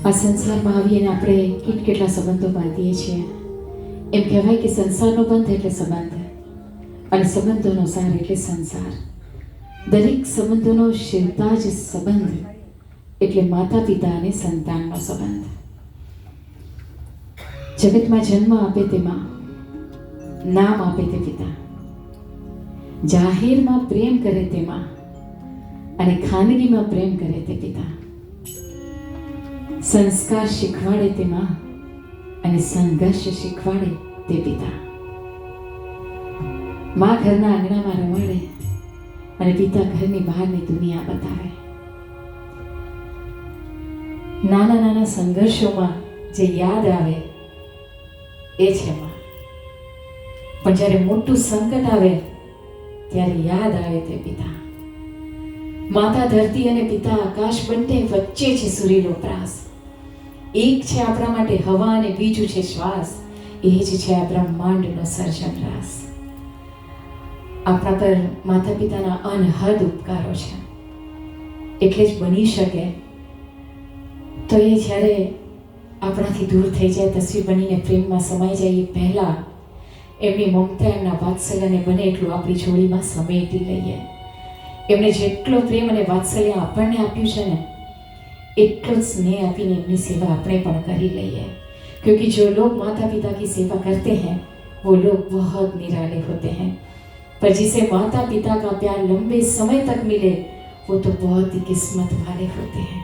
આ સંસારમાં આવીને આપણે કેટલા સંબંધો બાંધીએ છીએ. એમ કહેવાય કે સંસારનો બંધ એટલે સંબંધ, અને સંબંધોનો સાર એટલે સંસાર. દરેક સંબંધોનો શિરતાજ સંબંધ એટલે માતા પિતા અને સંતાનનો સંબંધ. જગતમાં જન્મ આપે તે માં, નામ આપે તે પિતા, જાહેરમાં પ્રેમ કરે તે માં, અને ખાનગીમાં પ્રેમ કરે તે પિતા. સંસ્કાર શીખવાડે તે માં, અને સંઘર્ષ શીખવાડે તે પિતા. માં ઘરના આંગણામાં રમાડે, અને પિતા ઘરની બહારની દુનિયા બતાવે. નાના નાના સંઘર્ષોમાં જે યાદ આવે એ છે માં. પણ જ્યારે મોટું સંકટ આવે ત્યારે યાદ આવે તે પિતા. માતા ધરતી અને પિતા આકાશ બંને વચ્ચે છે સુરીલો પ્રાસ. એક છે આપણા માટે હવા અને બીજું છે શ્વાસ. એ જ છે આ બ્રહ્માંડનો સર્જન રાસ. આપણા પર માતા પિતાના અનહદ ઉપકારો છે. એટલે જ બની શકે તો એ જ્યારે આપણાથી દૂર થઈ જાય, તસવીર બનીને પ્રેમમાં સમાઈ જાય એ પહેલા એમની મમતા, એમના વાત્સલ્યને બને એટલું આપણી જોડીમાં સમેટી લઈએ. એમણે જેટલો પ્રેમ અને વાત્સલ્ય આપણને આપ્યું છે ને, એટલો જ સ્નેહ આપીને એમની સેવા આપણે પણ કરી લઈએ. क्योंकि जो लोग माता पिता की सेवा करते हैं वो लोग बहुत निराले होते हैं, पर जिसे माता पिता का प्यार लंबे समय तक मिले वो तो बहुत ही किस्मत वाले होते हैं.